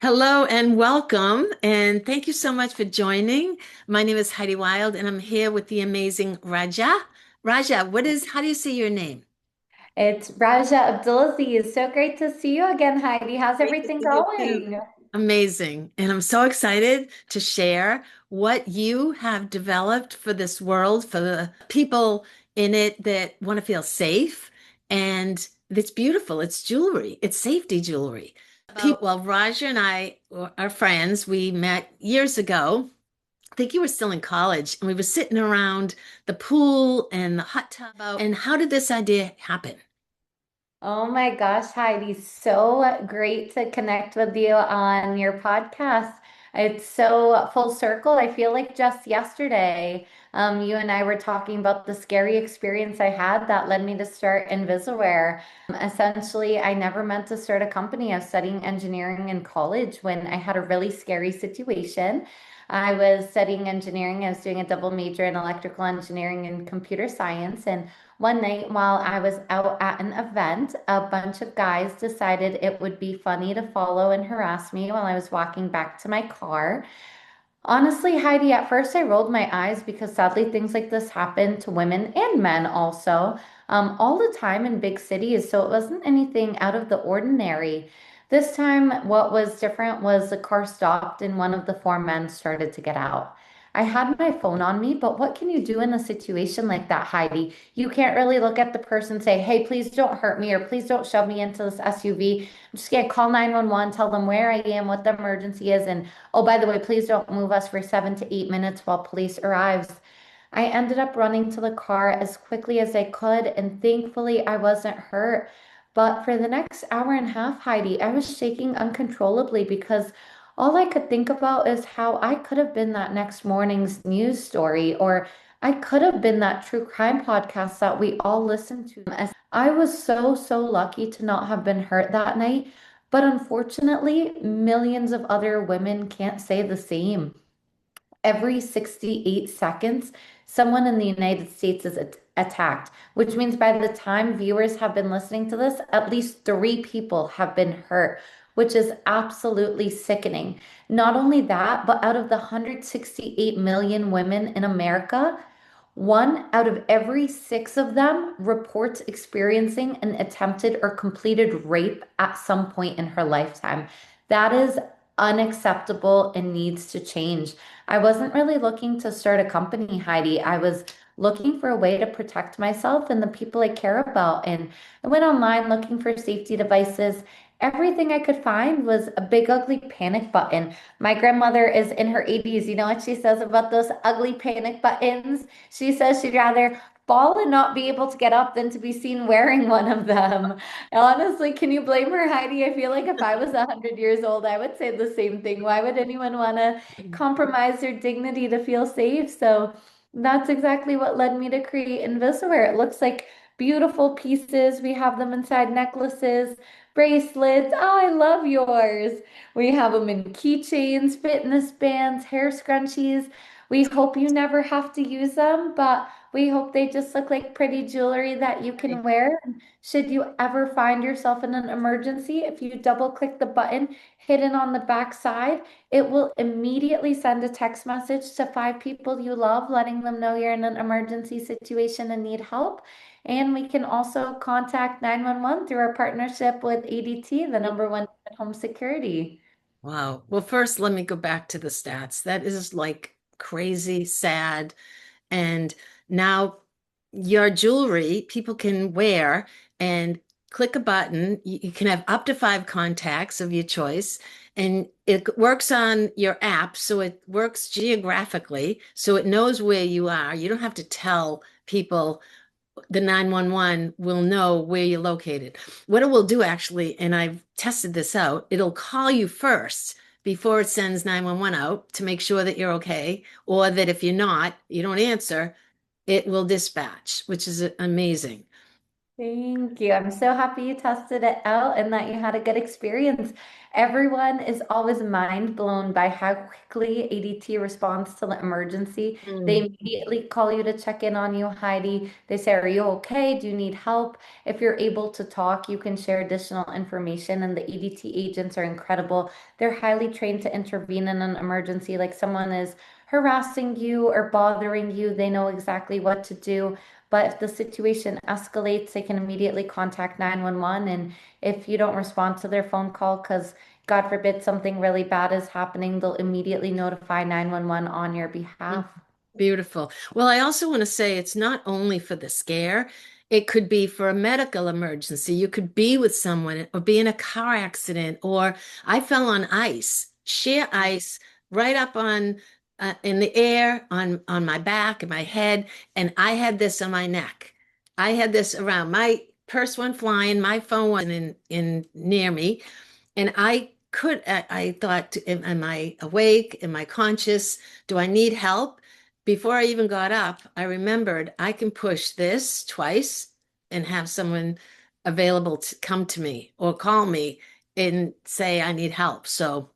Hello and welcome, and thank you so much for joining. My name is Heidi Wild, and I'm here with the amazing Raja. Raja, how do you say your name? It's Rajia Abdelaziz. So great to see you again, Heidi. How's Great to everything see you too. going? Amazing. And I'm so excited to share what you have developed for this world, for the people in it that want to feel safe. And it's beautiful. It's jewelry, it's safety jewelry. Well, Raja and I are friends. We met years ago. I think you were still in college, and we were sitting around the pool and the hot tub. And how did this idea happen? Oh my gosh, Heidi, so great to connect with you on your podcast. It's so full circle. I feel like just yesterday, you and I were talking about the scary experience I had that led me to start Invisawear. Essentially, I never meant to start a company. I was studying engineering in college when I had a really scary situation. I was studying engineering. I was doing a double major in electrical engineering and computer science. And one night while I was out at an event, a bunch of guys decided it would be funny to follow and harass me while I was walking back to my car. Honestly, Heidi, at first I rolled my eyes because sadly things like this happen to women and men also, all the time in big cities. So it wasn't anything out of the ordinary. This time, what was different was the car stopped and one of the four men started to get out. I had my phone on me, but what can you do in a situation like that, Heidi? You can't really look at the person and say, hey, please don't hurt me or please don't shove me into this SUV. I'm just gonna call 911, tell them where I am, what the emergency is, and oh, by the way, please don't move us for 7 to 8 minutes while police arrives. I ended up running to the car as quickly as I could, and thankfully I wasn't hurt. But for the next hour and a half, Heidi, I was shaking uncontrollably because all I could think about is how I could have been that next morning's news story, or I could have been that true crime podcast that we all listen to. As I was so lucky to not have been hurt that night. But unfortunately, millions of other women can't say the same. Every 68 seconds, someone in the United States is attacked, which means by the time viewers have been listening to this, at least three people have been hurt, which is absolutely sickening. Not only that, but out of the 168 million women in America, one out of every six of them reports experiencing an attempted or completed rape at some point in her lifetime. That is unacceptable and needs to change. I wasn't really looking to start a company, Heidi. I was looking for a way to protect myself and the people I care about. And I went online looking for safety devices. Everything I could find was a big, ugly panic button. My grandmother is in her 80s. You know what she says about those ugly panic buttons? She says she'd rather fall and not be able to get up than to be seen wearing one of them. Honestly, can you blame her, Heidi? I feel like if I was 100 years old, I would say the same thing. Why would anyone want to compromise their dignity to feel safe? So that's exactly what led me to create Invisawear. It looks like beautiful pieces. We have them inside necklaces, bracelets. Oh, I love yours. We have them in keychains, fitness bands, hair scrunchies. We hope you never have to use them, but we hope they just look like pretty jewelry that you can wear. Should you ever find yourself in an emergency, if you double click the button hidden on the back side, it will immediately send a text message to five people you love, letting them know you're in an emergency situation and need help. And we can also contact 911 through our partnership with ADT, the number one in home security. Wow. Well, first, let me go back to the stats. That is like crazy, sad. And now your jewelry people can wear and click a button. You can have up to five contacts of your choice. And it works on your app. So it works geographically. So it knows where you are. You don't have to tell people the 911 will know where you're located. What it will do actually, and I've tested this out, it'll call you first before it sends 911 out to make sure that you're okay, or that if you're not, you don't answer, it will dispatch, which is amazing. Thank you. I'm so happy you tested it out and that you had a good experience. Everyone is always mind blown by how quickly ADT responds to the emergency. They Mm. immediately call you to check in on you, Heidi. They say, "Are you okay? Do you need help?" If you're able to talk, you can share additional information, and the ADT agents are incredible. They're highly trained to intervene in an emergency, like someone is harassing you or bothering you, they know exactly what to do. But if the situation escalates, they can immediately contact 911. And if you don't respond to their phone call, because God forbid something really bad is happening, they'll immediately notify 911 on your Mm. behalf. Beautiful. Well, I also want to say it's not only for the scare, it could be for a medical emergency. You could be with someone or be in a car accident, or I fell on ice, sheer ice, right up on in the air on my back and my head, and I had this on my neck. I had this around. My purse went flying, my phone wasn't in near me, and I thought, am I awake? Am I conscious? Do I need help? Before I even got up, I remembered I can push this twice and have someone available to come to me or call me and say I need help. So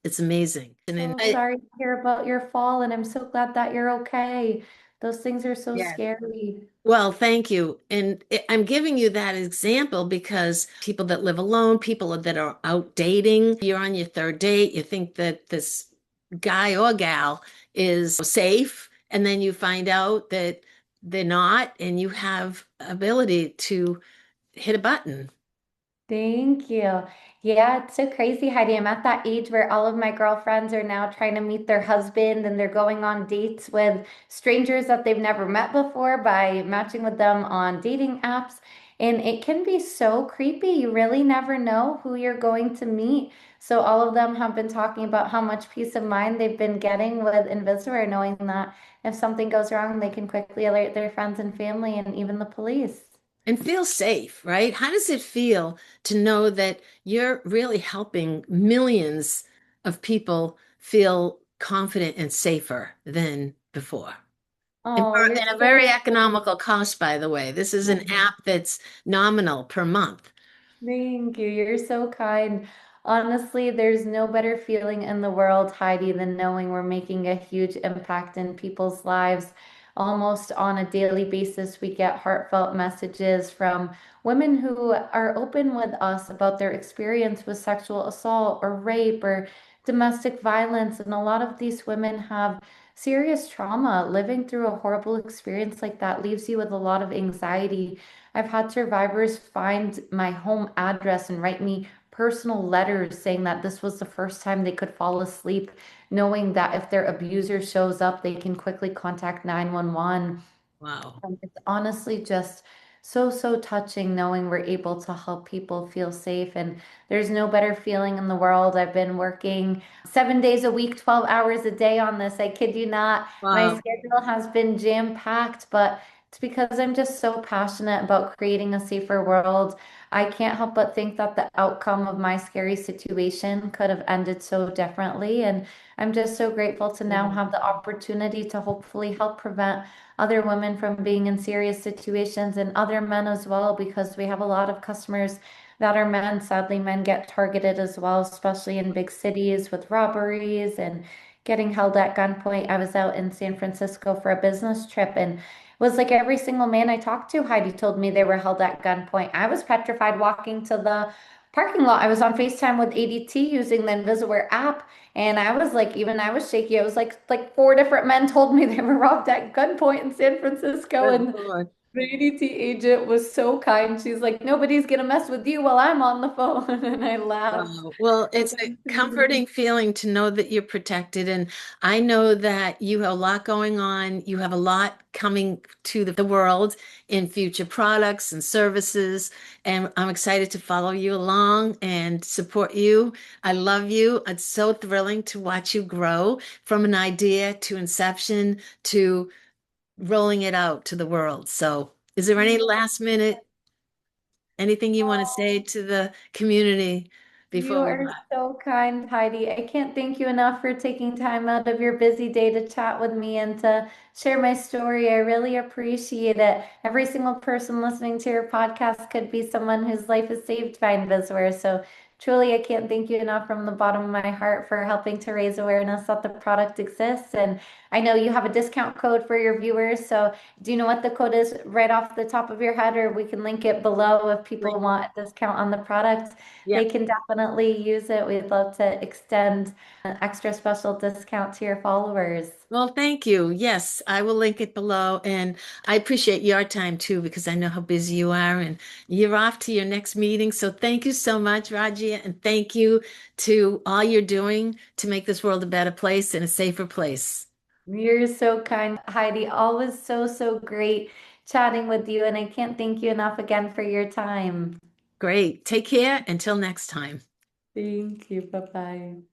it's amazing. And then So sorry to hear about your fall, and I'm so glad that you're okay. Those things are so yeah. scary. Well, thank you. And I'm giving you that example because people that live alone, people that are out dating, you're on your third date, you think that this guy or gal is safe, and then you find out that they're not, and you have ability to hit a button. Thank you. Yeah, it's so crazy, Heidi. I'm at that age where all of my girlfriends are now trying to meet their husband and they're going on dates with strangers that they've never met before by matching with them on dating apps. And it can be so creepy. You really never know who you're going to meet. So all of them have been talking about how much peace of mind they've been getting with Invisawear, knowing that if something goes wrong, they can quickly alert their friends and family and even the police. And feel safe, right? How does it feel to know that you're really helping millions of people feel confident and safer than before? And Oh, for you're at a so very economical cost, by the way. This is an app that's nominal per month. Thank you. You're so kind. Honestly, there's no better feeling in the world, Heidi, than knowing we're making a huge impact in people's lives. Almost on a daily basis, we get heartfelt messages from women who are open with us about their experience with sexual assault or rape or domestic violence. And a lot of these women have serious trauma. Living through a horrible experience like that leaves you with a lot of anxiety. I've had survivors find my home address and write me personal letters saying that this was the first time they could fall asleep, knowing that if their abuser shows up, they can quickly contact 911. Wow. It's honestly just so, so touching knowing we're able to help people feel safe. And there's no better feeling in the world. I've been working 7 days a week, 12 hours a day on this. I kid you not. My Wow. schedule has been jam-packed, but it's because I'm just so passionate about creating a safer world. I can't help but think that the outcome of my scary situation could have ended so differently. And I'm just so grateful to now have the opportunity to hopefully help prevent other women from being in serious situations and other men as well, because we have a lot of customers that are men. Sadly, men get targeted as well, especially in big cities with robberies and getting held at gunpoint. I was out in San Francisco for a business trip and it was like every single man I talked to, Heidi, told me they were held at gunpoint. I was petrified walking to the parking lot. I was on FaceTime with ADT using the Invisawear app. And I was like, even I was shaky. I was like four different men told me they were robbed at gunpoint in San Francisco. Good And Lord. the ADT agent was so kind. She's like, nobody's gonna mess with you while I'm on the phone. And I laughed. Wow. Well, it's a comforting feeling to know that you're protected. And I know that you have a lot going on. You have a lot coming to the world in future products and services. And I'm excited to follow you along and support you. I love you. It's so thrilling to watch you grow from an idea to inception to rolling it out to the world. So, is there any last minute, anything you want to say to the community? You before we are left. so kind, Heidi. I can't thank you enough for taking time out of your busy day to chat with me and to share my story. I really appreciate it. Every single person listening to your podcast could be someone whose life is saved by Invisawear. So truly, I can't thank you enough from the bottom of my heart for helping to raise awareness that the product exists. And I know you have a discount code for your viewers. So do you know what the code is right off the top of your head, or we can link it below if people Like, want a discount on the product? yeah. They can definitely use it. We'd love to extend an extra special discount to your followers. Well, thank you. Yes, I will link it below. And I appreciate your time too, because I know how busy you are and you're off to your next meeting. So thank you so much, Rajia. And thank you to all you're doing to make this world a better place and a safer place. You're so kind, Heidi. Always so, so great chatting with you. And I can't thank you enough again for your time. Great. Take care. Until next time. Thank you. Bye bye.